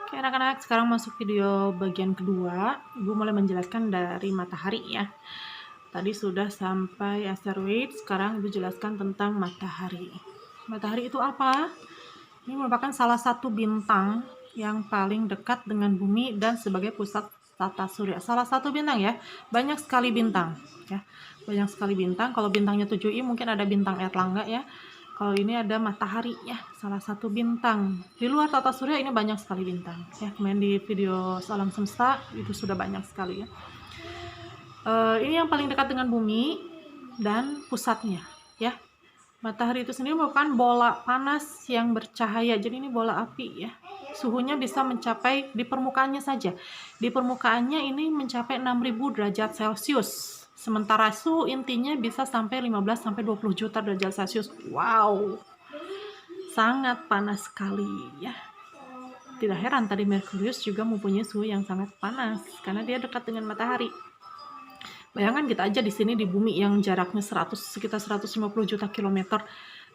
Oke anak-anak, sekarang masuk video bagian kedua. Ibu mulai menjelaskan dari matahari ya. Tadi sudah sampai asteroid, sekarang Ibu jelaskan tentang matahari. Matahari itu apa? Ini merupakan salah satu bintang yang paling dekat dengan bumi dan sebagai pusat tata surya. Salah satu bintang ya, banyak sekali bintang ya. Banyak sekali bintang. Kalau bintangnya 7i mungkin ada bintang Erlangga ya. Kalau ini ada matahari ya, salah satu bintang. Di luar tata surya ini banyak sekali bintang ya. Kemarin di video alam semesta itu sudah banyak sekali ya. Ini yang paling dekat dengan bumi dan pusatnya ya. Matahari itu sendiri merupakan bola panas yang bercahaya. Jadi ini bola api ya. Suhunya bisa mencapai di permukaannya saja. Di permukaannya ini mencapai 6000 derajat Celcius. Sementara suhu intinya bisa sampai 15 sampai 20 juta derajat Celcius. Wow. Sangat panas sekali ya. Tidak heran tadi Merkurius juga mempunyai suhu yang sangat panas karena dia dekat dengan matahari. Bayangkan kita aja di sini di bumi yang jaraknya sekitar 150 juta kilometer,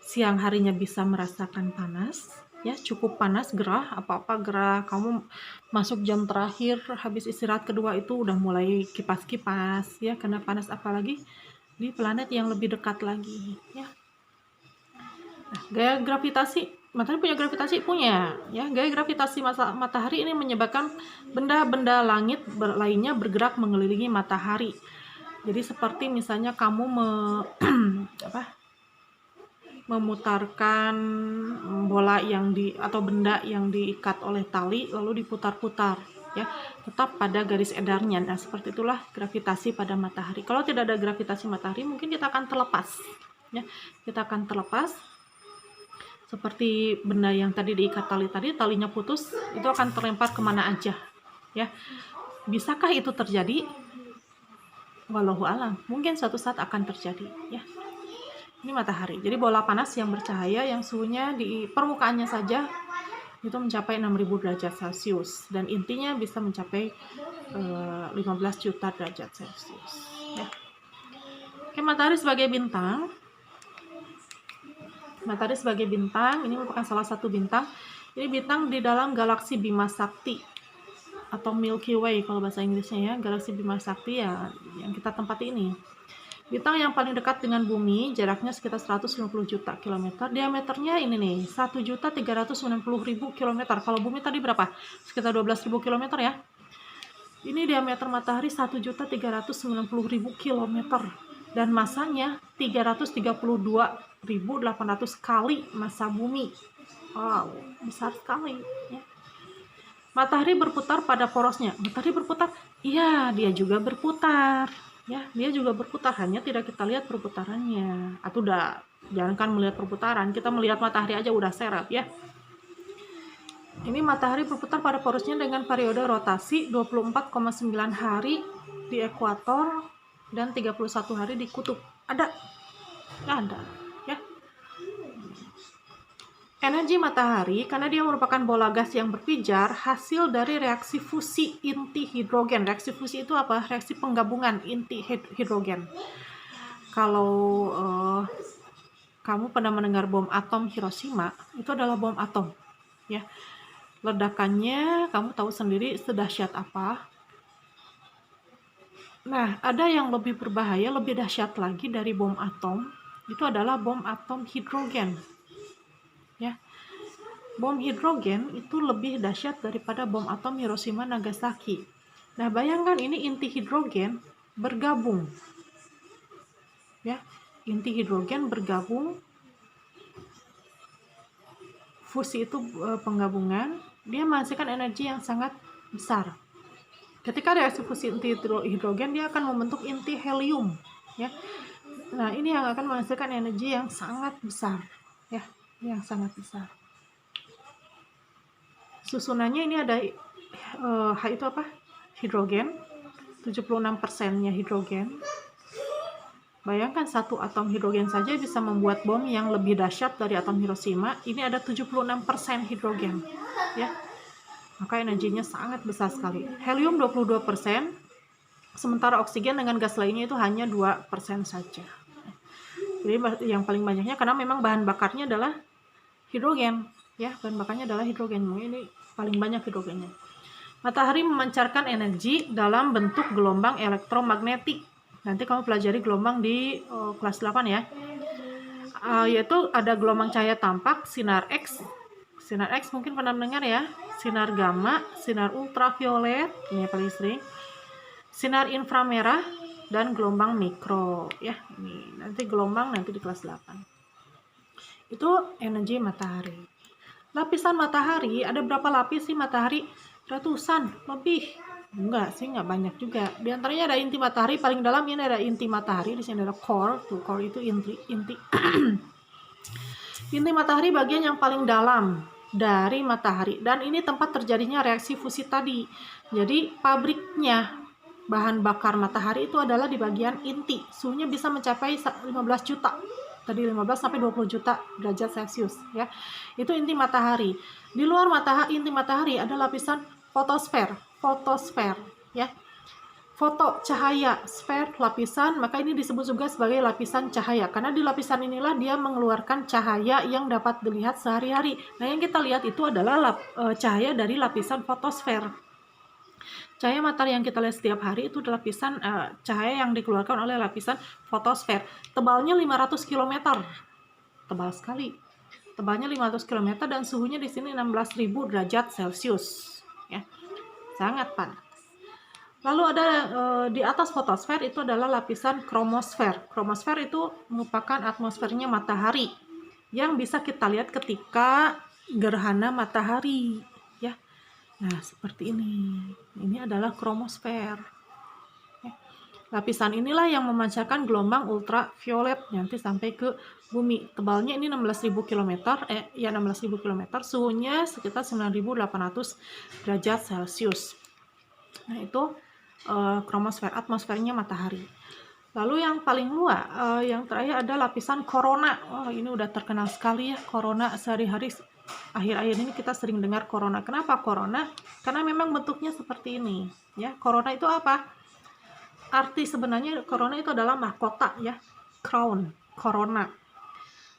siang harinya bisa merasakan panas, ya cukup panas, gerah, apa-apa gerah. Kamu masuk jam terakhir, habis istirahat kedua itu udah mulai kipas-kipas, ya karena panas, apalagi di planet yang lebih dekat lagi, ya. Nah, gaya gravitasi, matahari punya gravitasi? Punya, ya. Gaya gravitasi matahari ini menyebabkan benda-benda langit lainnya bergerak mengelilingi matahari. Jadi seperti misalnya kamu memutarkan bola atau benda yang diikat oleh tali lalu diputar-putar ya, tetap pada garis edarnya. Nah, seperti itulah gravitasi pada matahari. Kalau tidak ada gravitasi matahari, mungkin kita akan terlepas ya. Kita akan terlepas seperti benda yang tadi diikat talinya putus, itu akan terlempar kemana aja ya. Bisakah itu terjadi? Wallahu alam, mungkin suatu saat akan terjadi ya. Ini matahari, jadi bola panas yang bercahaya yang suhunya di permukaannya saja itu mencapai 6000 derajat Celcius dan intinya bisa mencapai 15 juta derajat Celcius ya. Oke, matahari sebagai bintang. Matahari sebagai bintang ini merupakan salah satu bintang. Ini bintang di dalam galaksi Bima Sakti atau Milky Way kalau bahasa Inggrisnya ya, galaksi Bima Sakti ya yang kita tempati ini. Bintang yang paling dekat dengan bumi, jaraknya sekitar 150 juta kilometer, diameternya ini nih, 1.390.000 kilometer. Kalau bumi tadi berapa? Sekitar 12.000 kilometer ya. Ini diameter matahari 1.390.000 kilometer dan masanya 332.800 kali massa bumi. Wow, besar sekali ya. Matahari berputar pada porosnya. Matahari berputar? Iya, dia juga berputar. Ya, dia juga berputar, hanya tidak kita lihat perputarannya. Atau jangankan melihat perputaran, kita melihat matahari aja udah seret ya. Ini matahari berputar pada porosnya dengan periode rotasi 24,9 hari di ekuator dan 31 hari di kutub. Ada. Ya. Energi matahari, karena dia merupakan bola gas yang berpijar, hasil dari reaksi fusi inti hidrogen. Reaksi fusi itu apa? Reaksi penggabungan inti hidrogen. Kalau kamu pernah mendengar bom atom Hiroshima, itu adalah bom atom. Ya, ledakannya kamu tahu sendiri sedahsyat apa. Nah, ada yang lebih berbahaya, lebih dahsyat lagi dari bom atom. Itu adalah bom atom hidrogen. Ya. Bom hidrogen itu lebih dahsyat daripada bom atom Hiroshima Nagasaki. Nah, bayangkan ini inti hidrogen bergabung. Ya, inti hidrogen bergabung. Fusi itu penggabungan, dia menghasilkan energi yang sangat besar. Ketika reaksi fusi inti hidrogen, dia akan membentuk inti helium, ya. Nah, ini yang akan menghasilkan energi yang sangat besar, ya, yang sangat besar. Susunannya ini ada itu apa? Hidrogen, 76%-nya hidrogen. Bayangkan satu atom hidrogen saja bisa membuat bom yang lebih dahsyat dari atom Hiroshima. Ini ada 76% hidrogen, ya. Maka energinya sangat besar sekali. Helium 22%, sementara oksigen dengan gas lainnya itu hanya 2% saja. Jadi yang paling banyaknya karena memang bahan bakarnya adalah hidrogen, ya, bahan bakarnya adalah hidrogen. Ini paling banyak hidrogennya. Matahari memancarkan energi dalam bentuk gelombang elektromagnetik. Nanti kamu pelajari gelombang di kelas 8 ya. Yaitu ada gelombang cahaya tampak, sinar X. Sinar X mungkin pernah mendengar ya. Sinar gamma, sinar ultraviolet, ini yang paling sering. Sinar inframerah dan gelombang mikro ya. Ini nanti gelombang nanti di kelas 8. Itu energi matahari. Lapisan matahari, ada berapa lapis sih matahari? Ratusan, lebih. Enggak sih, enggak banyak juga. Di antaranya ada inti matahari, paling dalam ini ada inti matahari, di sini ada core. Tuh, core itu inti. Inti matahari bagian yang paling dalam dari matahari, dan ini tempat terjadinya reaksi fusi tadi. Jadi pabriknya bahan bakar matahari itu adalah di bagian inti. Suhunya bisa mencapai 15 juta. Tadi 15 sampai 20 juta derajat Celcius ya. Itu inti matahari. Di luar inti matahari ada lapisan fotosfer ya. Foto cahaya, sfer lapisan, maka ini disebut juga sebagai lapisan cahaya karena di lapisan inilah dia mengeluarkan cahaya yang dapat dilihat sehari-hari. Nah, yang kita lihat itu adalah cahaya dari lapisan fotosfer. Cahaya matahari yang kita lihat setiap hari itu adalah lapisan cahaya yang dikeluarkan oleh lapisan fotosfer. Tebalnya 500 km. Tebal sekali. Tebalnya 500 km dan suhunya di sini 16.000 derajat Celcius. Ya. Sangat panas. Lalu ada di atas fotosfer itu adalah lapisan kromosfer. Kromosfer itu merupakan atmosfernya matahari yang bisa kita lihat ketika gerhana matahari. Ya. Nah, seperti ini. Ini adalah kromosfer. Lapisan inilah yang memancarkan gelombang ultraviolet nanti sampai ke bumi. Tebalnya ini 16.000 km, 16.000 km, suhunya sekitar 9.800 derajat Celcius. Nah, itu kromosfer, atmosfernya matahari. Lalu yang paling luas, yang terakhir ada lapisan korona. Ini udah terkenal sekali ya, korona sehari-hari. Akhir-akhir ini kita sering dengar corona. Kenapa corona? Karena memang bentuknya seperti ini. Ya, corona itu apa? Arti sebenarnya corona itu adalah mahkota ya, crown, corona.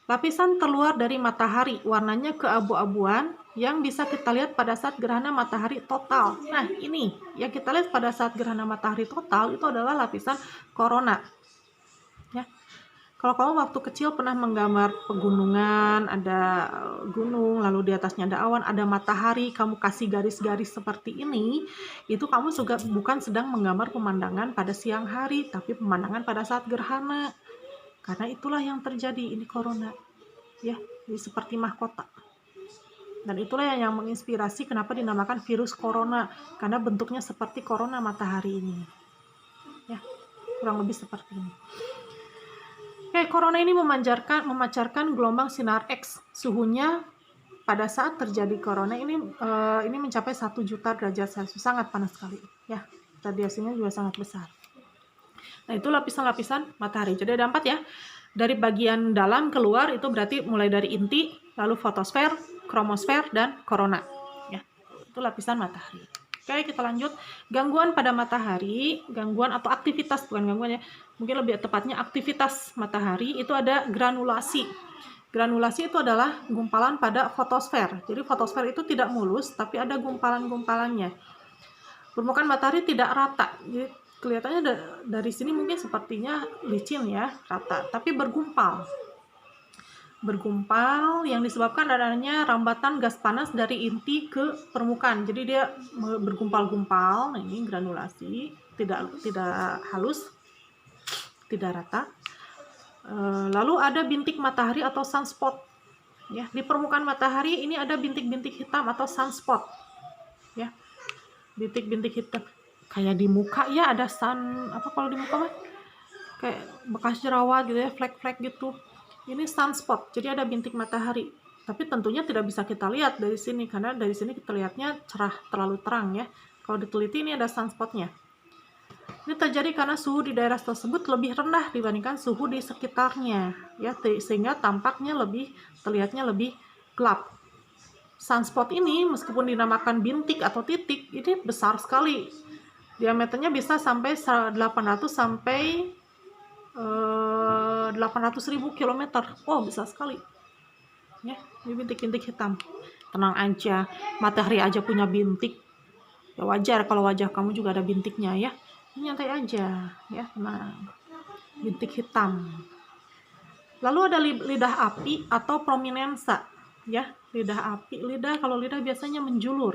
Lapisan terluar dari matahari, warnanya keabu-abuan yang bisa kita lihat pada saat gerhana matahari total. Nah, ini yang kita lihat pada saat gerhana matahari total itu adalah lapisan corona. Ya. Kalau kamu waktu kecil pernah menggambar pegunungan, ada gunung, lalu di atasnya ada awan, ada matahari, kamu kasih garis-garis seperti ini, itu kamu juga bukan sedang menggambar pemandangan pada siang hari, tapi pemandangan pada saat gerhana. Karena itulah yang terjadi, ini corona. Ya, ini seperti mahkota. Dan itulah yang menginspirasi kenapa dinamakan virus corona, karena bentuknya seperti corona matahari ini. Ya, kurang lebih seperti ini. Corona ini memancarkan gelombang sinar X. Suhunya pada saat terjadi corona ini mencapai 1 juta derajat Celcius, sangat panas sekali. Ya, radiasinya juga sangat besar. Nah, itu lapisan-lapisan matahari. Jadi ada 4 ya. Dari bagian dalam keluar itu berarti mulai dari inti, lalu fotosfer, kromosfer, dan korona. Ya, itu lapisan matahari. Oke, kita lanjut. Gangguan pada matahari, gangguan atau aktivitas, bukan gangguan ya, mungkin lebih tepatnya aktivitas matahari itu ada granulasi. Granulasi itu adalah gumpalan pada fotosfer. Jadi fotosfer itu tidak mulus, tapi ada gumpalan-gumpalannya. Permukaan matahari tidak rata. Jadi kelihatannya dari sini mungkin sepertinya licin ya, rata, tapi bergumpal. Bergumpal yang disebabkan adanya rambatan gas panas dari inti ke permukaan. Jadi dia bergumpal-gumpal. Nah, ini granulasi, tidak halus, tidak rata. Lalu ada bintik matahari atau sunspot. Ya, di permukaan matahari ini ada bintik-bintik hitam atau sunspot. Ya, bintik-bintik hitam. Kayak di muka ya ada kalau di muka mah kayak bekas jerawat gitu ya, flek-flek gitu. Ini sunspot, jadi ada bintik matahari. Tapi tentunya tidak bisa kita lihat dari sini, karena dari sini kita lihatnya cerah, terlalu terang ya. Kalau diteliti ini ada sunspotnya. Ini terjadi karena suhu di daerah tersebut lebih rendah dibandingkan suhu di sekitarnya, ya, sehingga terlihatnya lebih gelap. Sunspot ini meskipun dinamakan bintik atau titik, ini besar sekali. Diameternya bisa sampai 800 sampai 800.000 km. Oh, besar sekali. ya. Ini bintik-bintik hitam. Tenang aja, matahari aja punya bintik. Ya wajar kalau wajah kamu juga ada bintiknya ya. Nyantai aja, ya tenang. Bintik hitam. Lalu ada lidah api atau prominensa, ya. Lidah api, kalau lidah biasanya menjulur.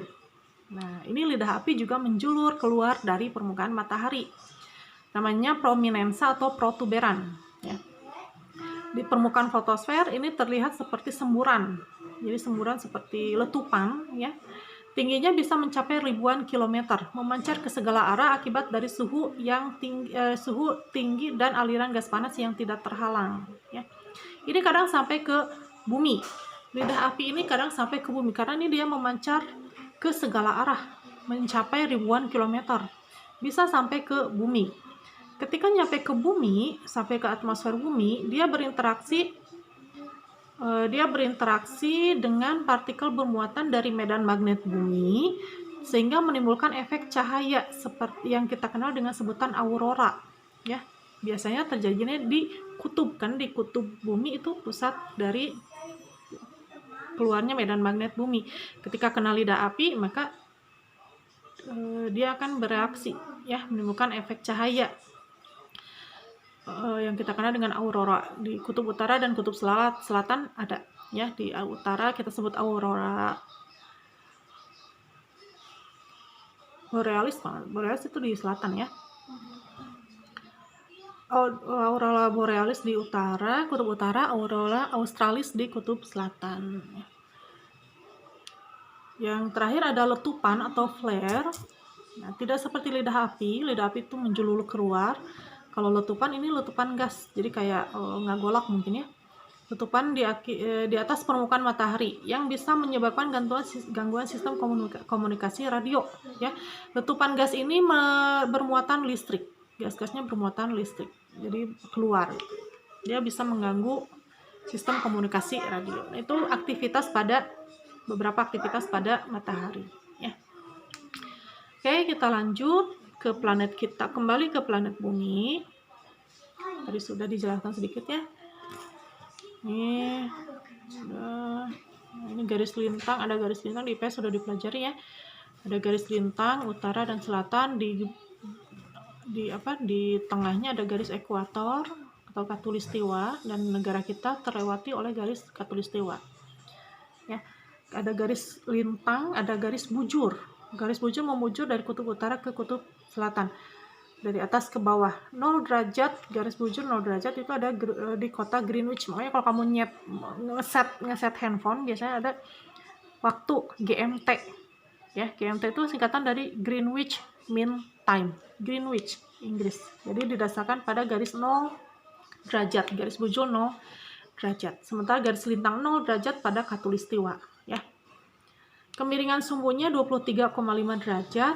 Nah, ini lidah api juga menjulur keluar dari permukaan matahari. Namanya prominensa atau protuberan, ya. Di permukaan fotosfer ini terlihat seperti semburan. Jadi semburan seperti letupan, ya. Tingginya bisa mencapai ribuan kilometer, memancar ke segala arah akibat dari suhu tinggi dan aliran gas panas yang tidak terhalang, ya. Ini kadang sampai ke bumi. Lidah api ini kadang sampai ke bumi karena ini dia memancar ke segala arah, mencapai ribuan kilometer. Bisa sampai ke bumi. Ketika nyampe ke bumi, sampai ke atmosfer bumi, dia berinteraksi dengan partikel bermuatan dari medan magnet bumi sehingga menimbulkan efek cahaya seperti yang kita kenal dengan sebutan aurora, ya. Biasanya terjadinya di kutub, kan di kutub bumi itu pusat dari keluarnya medan magnet bumi. Ketika kena lidah api, maka dia akan bereaksi, ya, menimbulkan efek cahaya yang kita kenal dengan aurora. Di kutub utara dan kutub selatan ada, ya. Di utara kita sebut aurora borealis. Borealis itu di selatan, ya. Aurora borealis di utara, kutub utara, aurora australis di kutub selatan. Yang terakhir ada letupan atau flare. Nah, tidak seperti lidah api itu menjulur keluar. Kalau letupan ini letupan gas, jadi kayak ngagolak mungkin, ya. Letupan di atas permukaan matahari yang bisa menyebabkan gangguan sistem komunikasi radio, ya. Letupan gas ini bermuatan listrik. Gas-gasnya bermuatan listrik, jadi keluar. Dia bisa mengganggu sistem komunikasi radio. Itu beberapa aktivitas pada matahari, ya. Oke, kita lanjut ke planet kita. Kembali ke planet bumi. Tadi sudah dijelaskan sedikit, ya. Ini garis lintang, ada garis lintang di IPS sudah dipelajari, ya. Ada garis lintang utara dan selatan, di tengahnya ada garis ekuator atau khatulistiwa, dan negara kita terlewati oleh garis khatulistiwa, ya. Ada garis lintang, ada garis bujur. Garis bujur memujur dari kutub utara ke kutub selatan, dari atas ke bawah. 0 derajat, garis bujur 0 derajat itu ada di kota Greenwich. Makanya kalau kamu ngeset handphone, biasanya ada waktu GMT, ya. GMT itu singkatan dari Greenwich Mean Time, Greenwich, Inggris. Jadi didasarkan pada garis 0 derajat, garis bujur 0 derajat. Sementara garis lintang 0 derajat pada khatulistiwa, ya. Kemiringan sumbunya 23,5 derajat.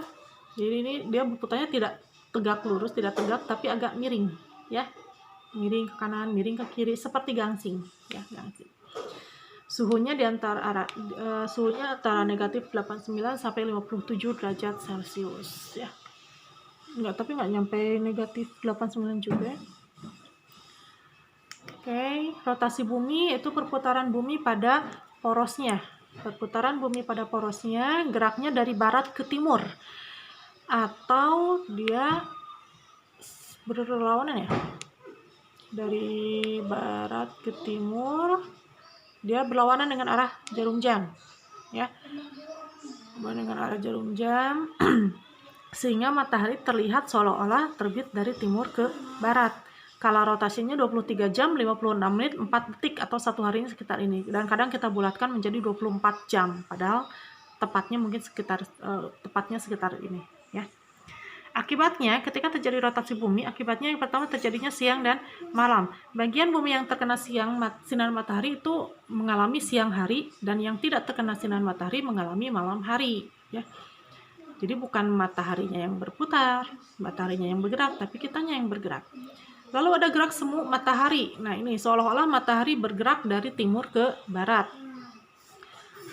Jadi ini dia berputarnya tidak tegak lurus, tidak tegak, tapi agak miring, ya. Miring ke kanan, miring ke kiri, seperti gangsing, ya, gangsing. Suhunya antara negatif 89 sampai 57 derajat Celcius, ya. Tapi nggak nyampe negatif 89 juga. Oke, rotasi bumi itu perputaran bumi pada porosnya. Perputaran bumi pada porosnya, geraknya dari barat ke timur, atau dia berlawanan, ya. Dari barat ke timur, dia berlawanan dengan arah jarum jam, ya. Dengan arah jarum jam, sehingga matahari terlihat seolah-olah terbit dari timur ke barat. Kala rotasinya 23 jam 56 menit 4 detik atau satu harinya sekitar ini. Dan kadang kita bulatkan menjadi 24 jam, padahal tepatnya sekitar ini, ya. Akibatnya, ketika terjadi rotasi bumi, akibatnya yang pertama terjadinya siang dan malam. Bagian bumi yang terkena sinar matahari itu mengalami siang hari, dan yang tidak terkena sinar matahari mengalami malam hari, ya. Jadi bukan mataharinya yang berputar, mataharinya yang bergerak, tapi kitanya yang bergerak. Lalu ada gerak semu matahari. Nah, ini seolah-olah matahari bergerak dari timur ke barat.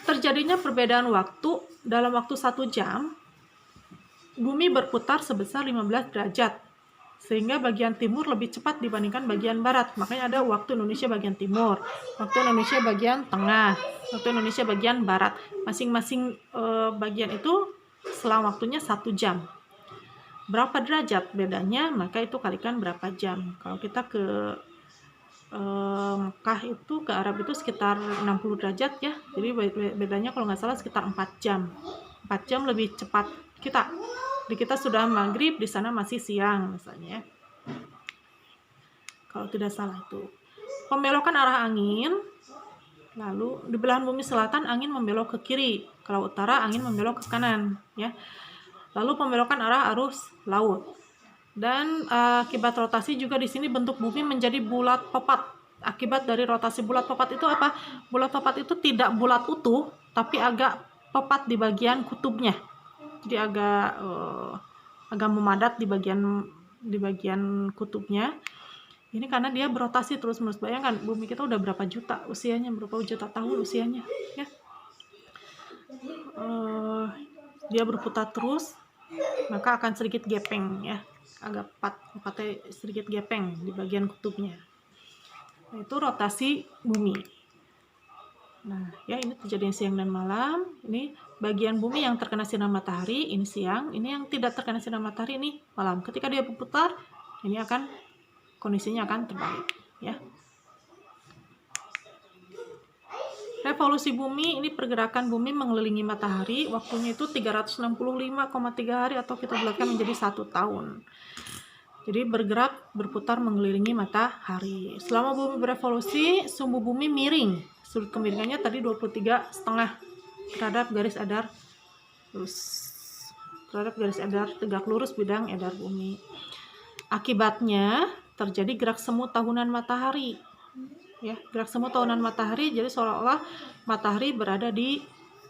Terjadinya perbedaan waktu. Dalam waktu 1 jam, bumi berputar sebesar 15 derajat. sehingga bagian timur lebih cepat dibandingkan bagian barat. Makanya ada waktu Indonesia bagian timur, waktu Indonesia bagian tengah, waktu Indonesia bagian barat. Masing-masing bagian itu selang waktunya 1 jam. Berapa derajat bedanya, maka itu kalikan berapa jam. Kalau kita ke Mekah itu, ke Arab itu sekitar 60 derajat ya. Jadi bedanya kalau nggak salah sekitar 4 jam. 4 jam lebih cepat kita. Di kita sudah maghrib, di sana masih siang misalnya. Kalau tidak salah itu. Pembelokan arah angin, lalu di belahan bumi selatan angin membelok ke kiri, kalau utara angin membelok ke kanan ya. Lalu pembelokan arah arus laut. Dan akibat rotasi juga di sini bentuk bumi menjadi bulat pepat. Akibat dari rotasi bulat pepat itu apa? Bulat pepat itu tidak bulat utuh, tapi agak pepat di bagian kutubnya. Jadi agak memadat di bagian kutubnya. Ini karena dia berotasi terus-menerus. Bayangkan bumi kita udah berapa juta usianya, berapa juta tahun usianya ya. Dia berputar terus, maka akan sedikit gepeng ya, agak pepatnya sedikit gepeng di bagian kutubnya. Nah, itu rotasi bumi. Nah ya, ini terjadi siang dan malam. Ini bagian bumi yang terkena sinar matahari, ini siang. Ini yang tidak terkena sinar matahari, ini malam. Ketika dia berputar, ini kondisinya akan terbalik ya. Revolusi bumi, ini pergerakan bumi mengelilingi matahari, waktunya itu 365,3 hari atau kita bulatkan menjadi 1 tahun. Jadi berputar mengelilingi matahari. Selama bumi berevolusi, sumbu bumi miring. Sudut kemiringannya tadi 23,5 terhadap garis edar lurus. Terhadap garis edar tegak lurus bidang edar bumi. Akibatnya terjadi gerak semu tahunan matahari. Ya, gerak semu tahunan matahari, jadi seolah-olah matahari berada di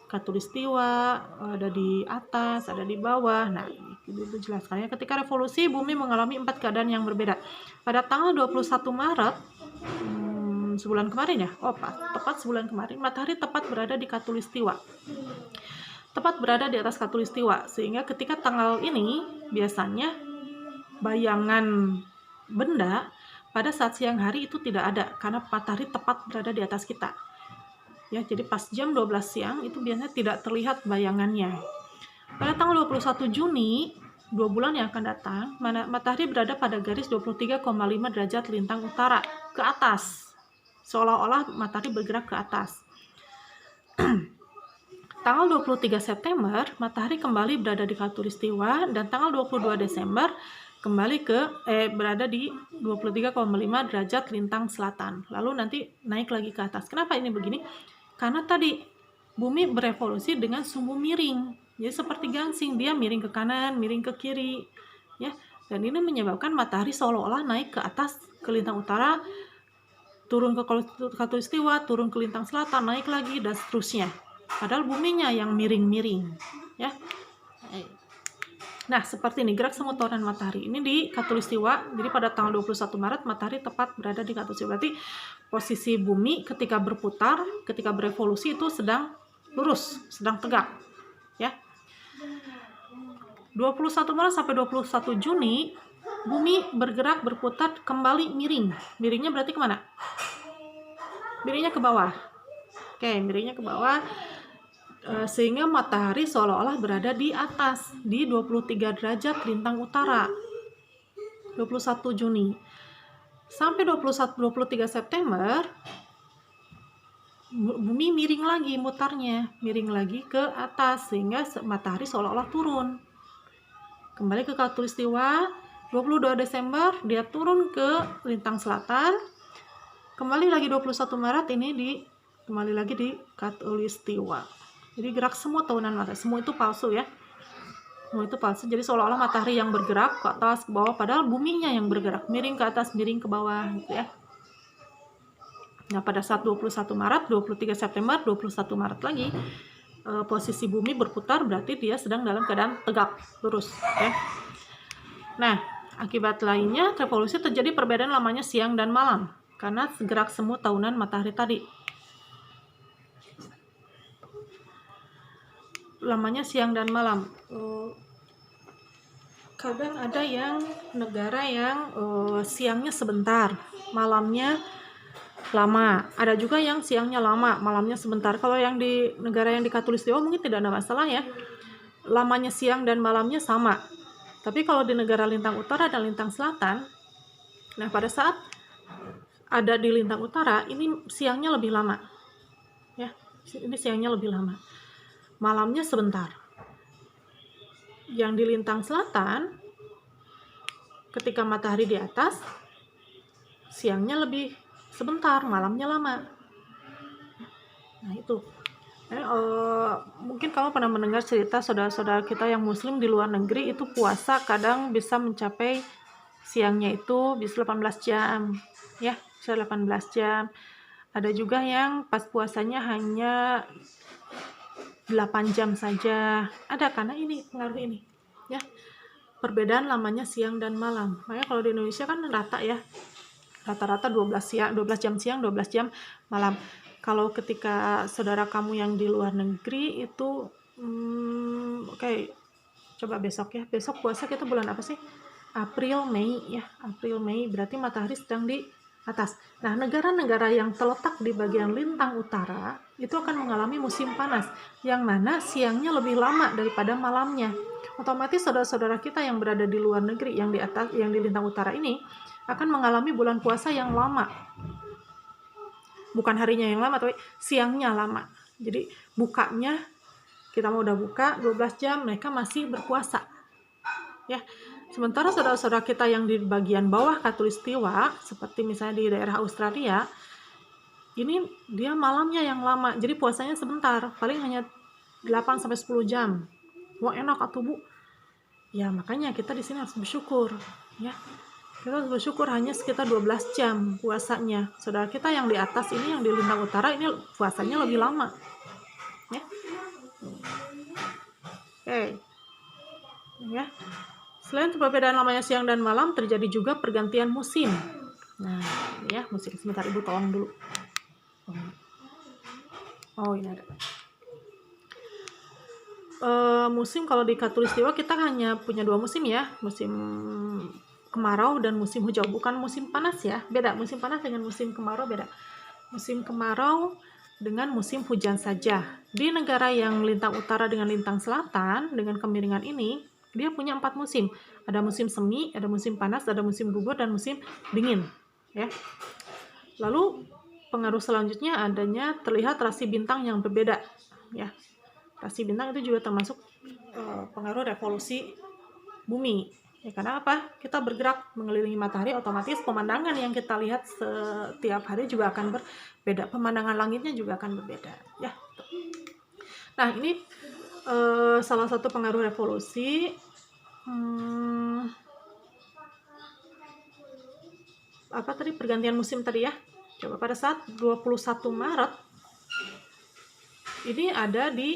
khatulistiwa, ada di atas, ada di bawah. Nah, itu jelaskannya. Ketika revolusi, bumi mengalami 4 keadaan yang berbeda. Pada tanggal 21 Maret, sebulan kemarin ya, tepat sebulan kemarin, matahari tepat berada di khatulistiwa. Tepat berada di atas khatulistiwa, sehingga ketika tanggal ini, biasanya bayangan benda pada saat siang hari itu tidak ada, karena matahari tepat berada di atas kita. Ya, jadi pas jam 12 siang itu biasanya tidak terlihat bayangannya. Pada tanggal 21 Juni, 2 bulan yang akan datang, matahari berada pada garis 23,5 derajat lintang utara ke atas. Seolah-olah matahari bergerak ke atas. Tanggal 23 September, matahari kembali berada di khatulistiwa, dan tanggal 22 Desember kembali berada di 23,5 derajat lintang selatan. Lalu nanti naik lagi ke atas. Kenapa ini begini? Karena tadi bumi berevolusi dengan sumbu miring. Jadi seperti gangsing, dia miring ke kanan, miring ke kiri, ya. Dan ini menyebabkan matahari seolah-olah naik ke atas ke lintang utara, turun ke khatulistiwa, turun ke lintang selatan, naik lagi dan seterusnya. Padahal buminya yang miring-miring, ya. Nah, seperti ini gerak semu tahunan matahari. Ini di khatulistiwa. Jadi pada tanggal 21 Maret matahari tepat berada di khatulistiwa. Berarti posisi bumi ketika berputar, ketika berevolusi itu sedang lurus, sedang tegak, ya. 21 Maret sampai 21 Juni bumi bergerak berputar kembali miring. Miringnya berarti kemana? Miringnya ke bawah. Oke, miringnya ke bawah. Sehingga matahari seolah-olah berada di atas, di 23 derajat lintang utara. 21 Juni sampai 23 September bumi miring lagi, mutarnya miring lagi ke atas, sehingga matahari seolah-olah turun kembali ke khatulistiwa. 22 Desember dia turun ke lintang selatan, kembali lagi 21 Maret ini kembali lagi di khatulistiwa. Jadi gerak semu tahunan matahari. Semu itu palsu ya. Semu itu palsu. Jadi seolah-olah matahari yang bergerak ke atas, ke bawah, padahal buminya yang bergerak, miring ke atas, miring ke bawah gitu ya. Nah, pada saat 21 Maret, 23 September, 21 Maret lagi, posisi bumi berputar, berarti dia sedang dalam keadaan tegak, lurus ya. Nah, akibat lainnya revolusi terjadi perbedaan lamanya siang dan malam karena gerak semu tahunan matahari tadi. Lamanya siang dan malam. kadang ada yang negara yang siangnya sebentar, malamnya lama. Ada juga yang siangnya lama, malamnya sebentar. Kalau yang di negara yang di Khatulistiwa mungkin tidak ada masalah ya. Lamanya siang dan malamnya sama. Tapi kalau di negara lintang utara dan lintang selatan, nah pada saat ada di lintang utara, ini siangnya lebih lama. Ya, ini siangnya lebih lama. Malamnya sebentar. Yang di lintang selatan, ketika matahari di atas, siangnya lebih sebentar, malamnya lama. Nah itu. Mungkin kamu pernah mendengar cerita saudara-saudara kita yang muslim di luar negeri itu puasa kadang bisa mencapai siangnya itu bisa 18 jam. Ya, bisa 18 jam. Ada juga yang pas puasanya hanya 8 jam saja. Ada karena ini pengaruh ini. Ya. Perbedaan lamanya siang dan malam. Makanya kalau di Indonesia kan rata ya. Rata-rata 12 jam siang, 12 jam malam. Kalau ketika saudara kamu yang di luar negeri itu oke, coba besok ya. Besok puasa kita bulan apa sih? April, Mei ya. April, Mei berarti matahari sedang di atas. Nah, negara-negara yang terletak di bagian lintang utara itu akan mengalami musim panas yang mana siangnya lebih lama daripada malamnya. Otomatis saudara-saudara kita yang berada di luar negeri yang di atas yang di lintang utara ini akan mengalami bulan puasa yang lama. Bukan harinya yang lama, tapi siangnya lama. Jadi bukanya, kita mau udah buka 12 jam, mereka masih berpuasa. Ya. Sementara saudara-saudara kita yang di bagian bawah Khatulistiwa, seperti misalnya di daerah Australia, ini dia malamnya yang lama. Jadi puasanya sebentar, paling hanya 8-10 jam. Wah, enak atuh Bu. Ya, makanya kita di sini harus bersyukur, ya. Kita harus bersyukur hanya sekitar 12 jam puasanya. Saudara kita yang di atas ini, yang di lintang utara ini puasanya lebih lama. Ya. Oke. Ya. Selain perbedaan lamanya siang dan malam, terjadi juga pergantian musim. Nah, ya, musim. Sebentar Ibu tolong dulu. Oh, ini ada. Musim kalau di Khatulistiwa kita hanya punya 2 musim ya, musim kemarau dan musim hijau, bukan musim panas ya, beda. Musim panas dengan musim kemarau beda. Musim kemarau dengan musim hujan saja. Di negara yang lintang utara dengan lintang selatan dengan kemiringan ini, dia punya 4 musim. Ada musim semi, ada musim panas, ada musim gugur dan musim dingin, ya. Lalu pengaruh selanjutnya adanya terlihat rasi bintang yang berbeda, ya. Rasi bintang itu juga termasuk pengaruh revolusi bumi. Ya, karena apa? Kita bergerak mengelilingi matahari, otomatis pemandangan yang kita lihat setiap hari juga akan berbeda. Pemandangan langitnya juga akan berbeda. Ya. Nah, ini salah satu pengaruh revolusi. Apa tadi pergantian musim tadi ya? Coba pada saat 21 Maret ini ada di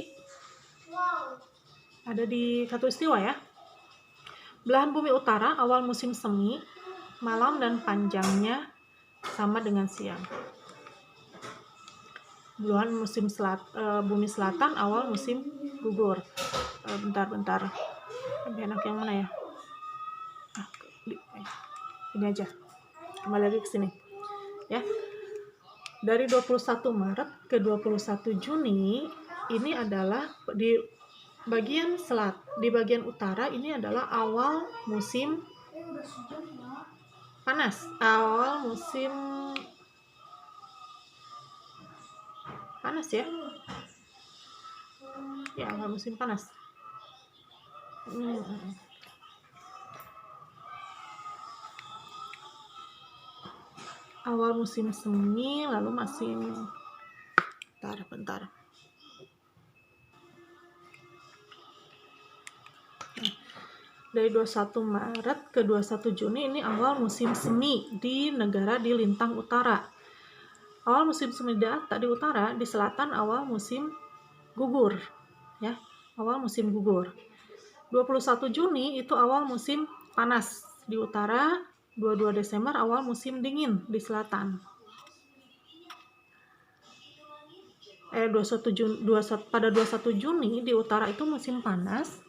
Khatulistiwa ya. Belahan bumi utara awal musim semi, malam dan panjangnya sama dengan siang. Belahan musim bumi selatan awal musim gugur. Bentar. Lebih enak yang mana ya? Ini aja. Kembali lagi ke sini. Ya. Dari 21 Maret ke 21 Juni ini adalah di bagian di bagian utara ini adalah awal musim panas, awal musim panas ya. Ya, awal musim panas. Awal musim semi, lalu bentar. Dari 21 Maret ke 21 Juni ini awal musim semi di negara di lintang utara. Awal musim semi di utara, di selatan awal musim gugur. Ya, awal musim gugur. 21 Juni itu awal musim panas di utara, 22 Desember awal musim dingin di selatan. Pada 21 Juni di utara itu musim panas,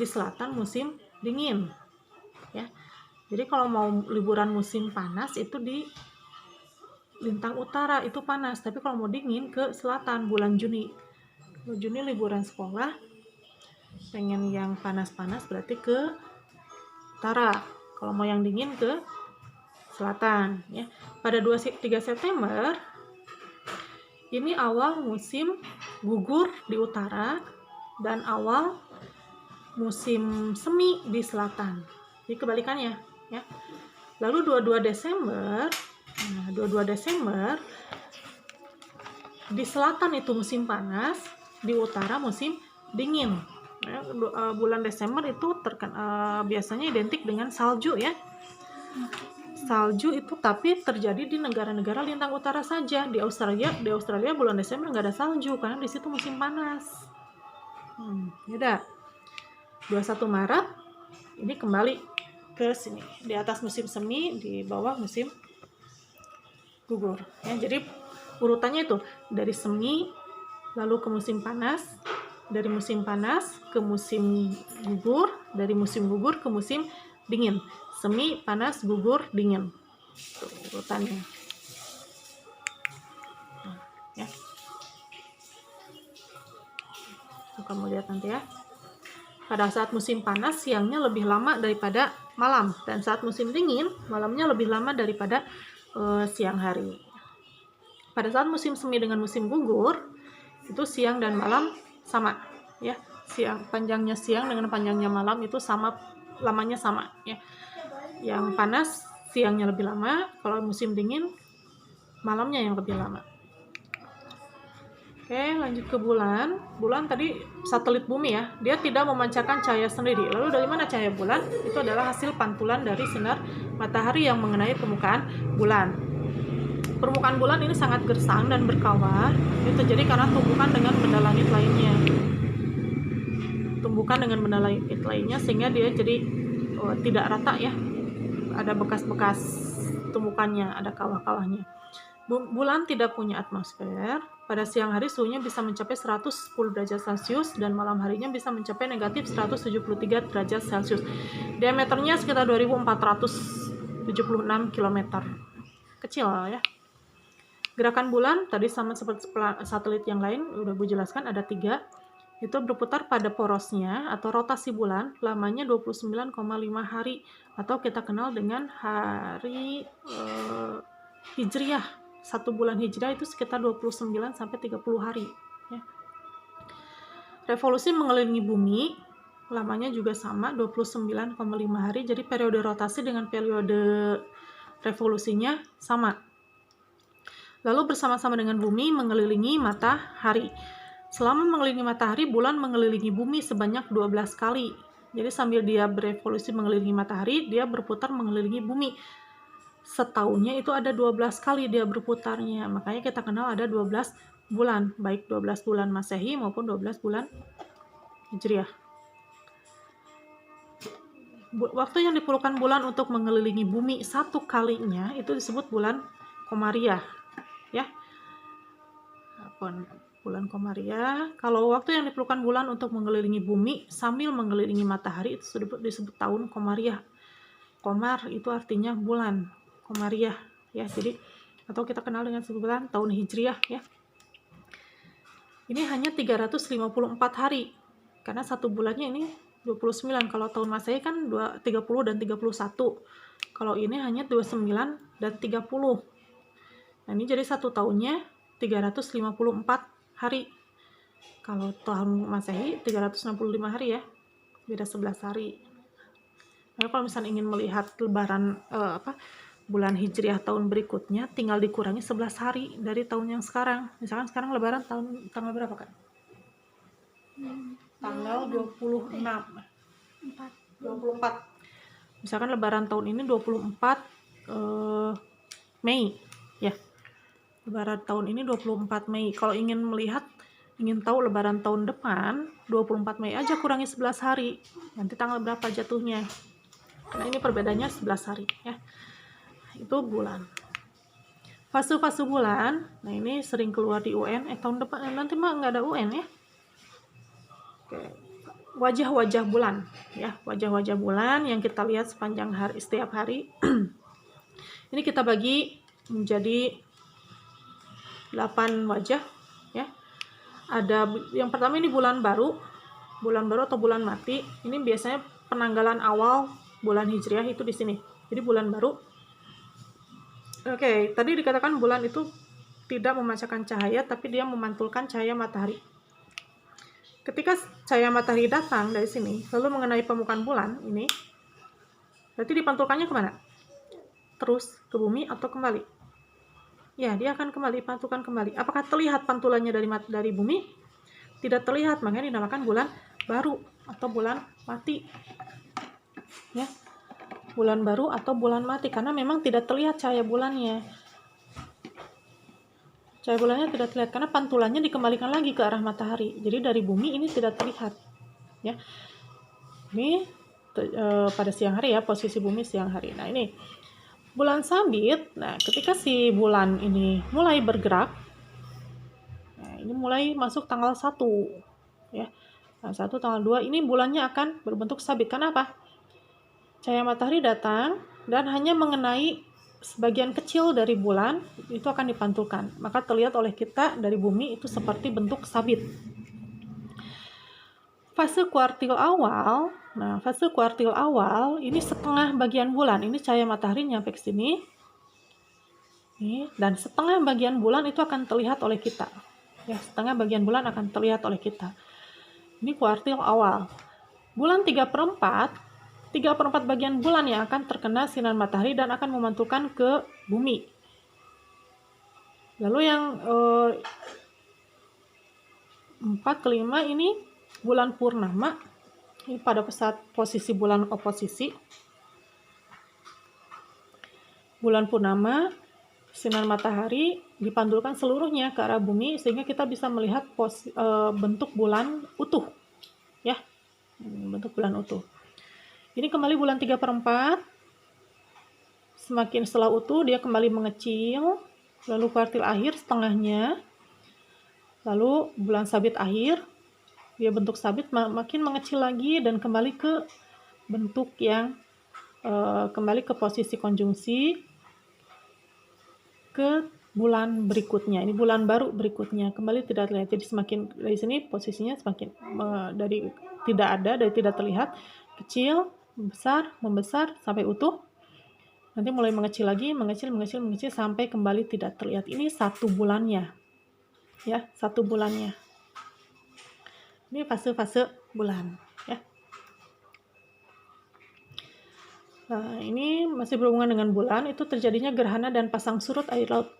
di selatan musim dingin. ya. Jadi kalau mau liburan musim panas itu di lintang utara itu panas, tapi kalau mau dingin ke selatan bulan Juni. Juni liburan sekolah, pengen yang panas-panas berarti ke utara. Kalau mau yang dingin ke selatan ya. Pada 3 September ini awal musim gugur di utara dan awal musim semi di selatan. Jadi kebalikannya ya. Lalu 22 Desember, nah 22 Desember di selatan itu musim panas, di utara musim dingin. Ya, bulan Desember itu biasanya identik dengan salju ya. Salju itu tapi terjadi di negara-negara lintang utara saja. Di Australia bulan Desember nggak ada salju karena di situ musim panas. Ya 21 Maret ini kembali ke sini, di atas musim semi, di bawah musim gugur ya. Jadi urutannya itu dari semi lalu ke musim panas, dari musim panas ke musim gugur, dari musim gugur ke musim dingin. Semi, panas, gugur, dingin. Tuh, urutannya. Nah, ya. Kamu lihat nanti ya. Pada saat musim panas, siangnya lebih lama daripada malam. Dan saat musim dingin, malamnya lebih lama daripada siang hari. Pada saat musim semi dengan musim gugur, itu siang dan malam sama. Ya, panjangnya siang dengan panjangnya malam itu sama, lamanya sama. Ya. Yang panas siangnya lebih lama, kalau musim dingin malamnya yang lebih lama. Oke, lanjut ke bulan. Bulan tadi satelit bumi ya, dia tidak memancarkan cahaya sendiri. Lalu dari mana cahaya bulan? Itu adalah hasil pantulan dari sinar matahari yang mengenai permukaan bulan. Permukaan bulan ini sangat gersang dan berkawah. Itu terjadi karena tumbukan dengan benda langit lainnya. Tumbukan dengan benda langit lainnya sehingga dia jadi tidak rata ya. Ada bekas-bekas tumbukannya, ada kawah-kawahnya. Bulan tidak punya atmosfer. Pada siang hari suhunya bisa mencapai 110 derajat Celcius dan malam harinya bisa mencapai negatif 173 derajat Celcius. Diameternya sekitar 2476 km. Kecil ya. Gerakan bulan tadi sama seperti satelit yang lain, udah Bu jelaskan ada 3. Itu berputar pada porosnya atau rotasi bulan, lamanya 29,5 hari atau kita kenal dengan hari Hijriah. 1 bulan Hijriah itu sekitar 29 sampai 30 hari ya. Revolusi mengelilingi bumi lamanya juga sama 29,5 hari. Jadi periode rotasi dengan periode revolusinya sama. Lalu bersama-sama dengan bumi mengelilingi matahari. Selama mengelilingi matahari, bulan mengelilingi bumi sebanyak 12 kali. Jadi sambil dia berevolusi mengelilingi matahari, dia berputar mengelilingi bumi. Setahunnya itu ada 12 kali dia berputarnya. Makanya kita kenal ada 12 bulan, baik 12 bulan Masehi maupun 12 bulan Hijriah. Waktu yang diperlukan bulan untuk mengelilingi bumi satu kalinya itu disebut bulan Komariah. Ya. Bulan Komariah. Kalau waktu yang diperlukan bulan untuk mengelilingi bumi sambil mengelilingi matahari itu disebut tahun Komariah. Komar itu artinya bulan. Komariah ya. Jadi atau kita kenal dengan sebutan tahun Hijriah ya. Ini hanya 354 hari. Karena satu bulannya ini 29. Kalau tahun Masehi kan 30 dan 31. Kalau ini hanya 29 dan 30. Nah, ini jadi satu tahunnya 354 hari. Kalau tahun Masehi 365 hari ya. Beda 11 hari. Nah, kalau misalnya ingin melihat lebaran bulan Hijriah tahun berikutnya, tinggal dikurangi 11 hari dari tahun yang sekarang. Misalkan sekarang lebaran tanggal berapa kan? Tanggal 26. 24. Misalkan lebaran tahun ini 24 Mei ya. Lebaran tahun ini 24 Mei. Kalau ingin tahu lebaran tahun depan, 24 Mei aja kurangi 11 hari. Nanti tanggal berapa jatuhnya. Karena ini perbedaannya 11 hari ya. Itu bulan. Fase-fase bulan. Nah, ini sering keluar di UN. Tahun depan nanti mah nggak ada UN ya. Oke. wajah-wajah bulan, ya, wajah-wajah bulan yang kita lihat sepanjang hari, setiap hari. Ini kita bagi menjadi 8 wajah, ya. Ada yang pertama ini bulan baru atau bulan mati. Ini biasanya penanggalan awal bulan Hijriah itu di sini. Jadi bulan baru. Oke, tadi dikatakan bulan itu tidak memancarkan cahaya, tapi dia memantulkan cahaya matahari. Ketika cahaya matahari datang dari sini, lalu mengenai permukaan bulan ini, berarti dipantulkannya kemana? Terus ke bumi atau kembali? Ya, dia akan kembali, pantulkan kembali. Apakah terlihat pantulannya dari bumi? Tidak terlihat, makanya dinamakan bulan baru atau bulan mati. Ya, bulan baru atau bulan mati, karena memang tidak terlihat cahaya bulannya. Cahaya bulannya tidak terlihat karena pantulannya dikembalikan lagi ke arah matahari. Jadi dari bumi ini tidak terlihat. Ya, ini pada siang hari ya, posisi bumi siang hari. Nah, ini bulan sabit. Nah, ketika si bulan ini mulai bergerak, nah, ini mulai masuk tanggal 1, ya. Tanggal 1, tanggal 2 ini bulannya akan berbentuk sabit. Kenapa? Cahaya matahari datang dan hanya mengenai sebagian kecil dari bulan, itu akan dipantulkan. Maka terlihat oleh kita dari bumi itu seperti bentuk sabit. Fase kuartil awal, nah fase kuartil awal ini setengah bagian bulan, ini cahaya matahari nyampe ke sini. Dan setengah bagian bulan itu akan terlihat oleh kita. Ya, setengah bagian bulan akan terlihat oleh kita. Ini kuartil awal. Bulan 3/4 bagian bulan yang akan terkena sinar matahari dan akan memantulkan ke bumi. Lalu yang 4/5 ini bulan purnama. Ini pada saat posisi bulan oposisi. Bulan purnama, sinar matahari dipantulkan seluruhnya ke arah bumi sehingga kita bisa melihat bentuk bulan utuh, ya, bentuk bulan utuh. Ini kembali bulan 3/4, semakin setelah utuh dia kembali mengecil, lalu kuartil akhir setengahnya, lalu bulan sabit akhir, dia bentuk sabit makin mengecil lagi dan kembali ke bentuk yang kembali ke posisi konjungsi ke bulan berikutnya. Ini bulan baru berikutnya kembali tidak terlihat. Jadi semakin dari sini posisinya semakin dari tidak ada, dari tidak terlihat, kecil, membesar sampai utuh. Nanti mulai mengecil lagi, mengecil sampai kembali tidak terlihat. Ini 1 bulannya. Ya, 1 bulannya. Ini fase-fase bulan, ya. Nah, ini masih berhubungan dengan bulan, itu terjadinya gerhana dan pasang surut air laut.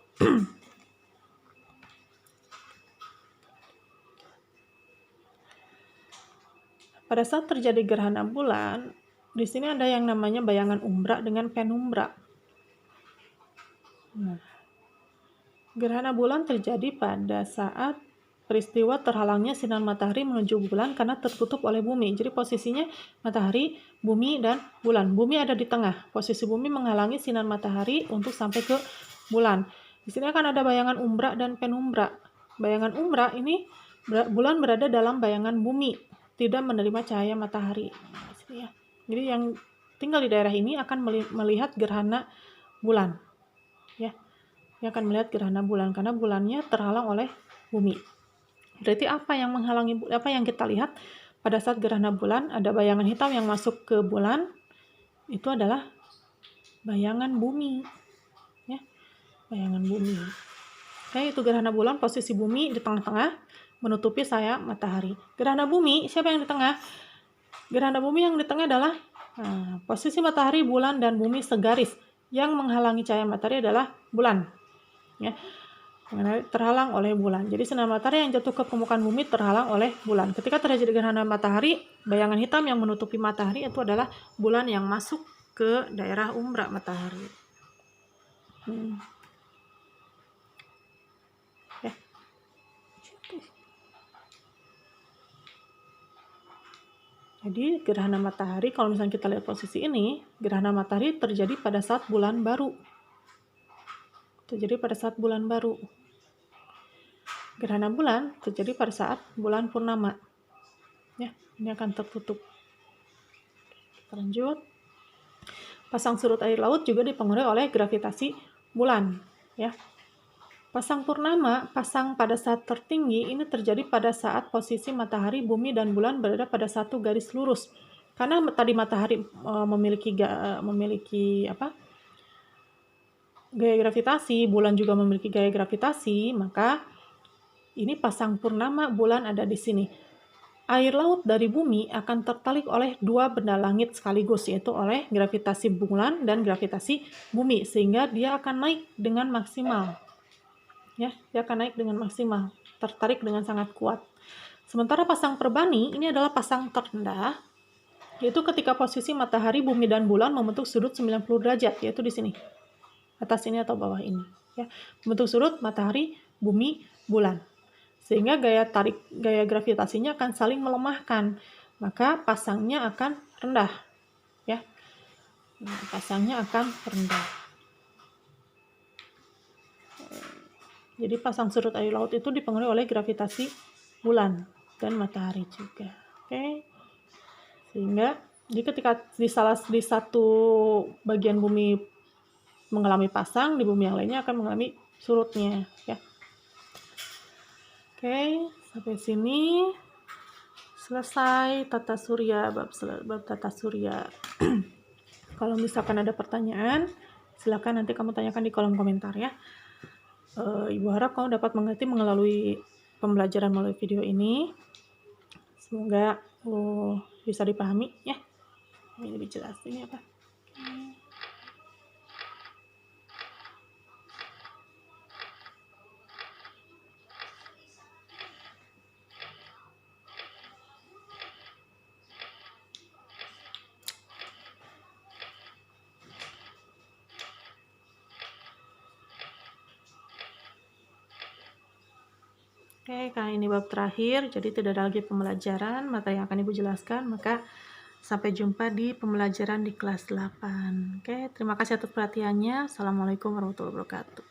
Pada saat terjadi gerhana bulan, di sini ada yang namanya bayangan umbra dengan penumbra. Nah, gerhana bulan terjadi pada saat peristiwa terhalangnya sinar matahari menuju bulan karena tertutup oleh bumi. Jadi posisinya matahari, bumi, dan bulan. Bumi ada di tengah. Posisi bumi menghalangi sinar matahari untuk sampai ke bulan. Di sini akan ada bayangan umbra dan penumbra. Bayangan umbra ini bulan berada dalam bayangan bumi, tidak menerima cahaya matahari. Nah, di sini ya. Jadi yang tinggal di daerah ini akan melihat gerhana bulan. Ya. Dia akan melihat gerhana bulan karena bulannya terhalang oleh bumi. Berarti apa yang menghalangi, apa yang kita lihat pada saat gerhana bulan? Ada bayangan hitam yang masuk ke bulan, itu adalah bayangan bumi, ya, bayangan bumi. Oke, itu gerhana bulan, posisi bumi di tengah-tengah menutupi cahaya matahari. Gerhana bumi, siapa yang di tengah? Gerhana bumi yang di tengah adalah posisi matahari, bulan, dan bumi segaris. Yang menghalangi cahaya matahari adalah bulan, ya, terhalang oleh bulan. Jadi sinar matahari yang jatuh ke permukaan bumi terhalang oleh bulan. Ketika terjadi gerhana matahari, bayangan hitam yang menutupi matahari itu adalah bulan yang masuk ke daerah umbra matahari. Ya. Jadi gerhana matahari, kalau misalnya kita lihat posisi ini, gerhana matahari terjadi pada saat bulan baru. Terjadi pada saat bulan baru. Gerhana bulan terjadi pada saat bulan purnama. Ya, ini akan tertutup. Kita lanjut. Pasang surut air laut juga dipengaruhi oleh gravitasi bulan, ya. Pasang purnama, pasang pada saat tertinggi, ini terjadi pada saat posisi matahari, bumi, dan bulan berada pada satu garis lurus. Karena tadi matahari memiliki gaya gravitasi, bulan juga memiliki gaya gravitasi, maka ini pasang purnama bulan ada di sini. Air laut dari bumi akan tertarik oleh dua benda langit sekaligus, yaitu oleh gravitasi bulan dan gravitasi bumi, sehingga dia akan naik dengan maksimal. Ya, dia akan naik dengan maksimal, tertarik dengan sangat kuat. Sementara pasang perbani ini adalah pasang terendah, yaitu ketika posisi matahari, bumi, dan bulan membentuk sudut 90 derajat, yaitu di sini. Atas ini atau bawah ini. Ya, membentuk sudut matahari, bumi, bulan. Sehingga gaya gravitasinya akan saling melemahkan, maka pasangnya akan rendah, ya. Pasangnya akan rendah. Jadi pasang surut air laut itu dipengaruhi oleh gravitasi bulan dan matahari juga. Oke. Sehingga ketika di satu bagian bumi mengalami pasang, di bumi yang lainnya akan mengalami surutnya, ya. Oke, sampai sini selesai tata surya, bab tata surya. Kalau misalkan ada pertanyaan, silakan nanti kamu tanyakan di kolom komentar, ya. Ibu harap kamu dapat mengerti melalui pembelajaran melalui video ini. Semoga bisa dipahami, ya. Ini lebih jelas ini apa? Oke, karena ini bab terakhir, jadi tidak ada lagi pembelajaran materi yang akan Ibu jelaskan, maka sampai jumpa di pembelajaran di kelas 8. Oke, terima kasih atas perhatiannya. Assalamualaikum warahmatullahi wabarakatuh.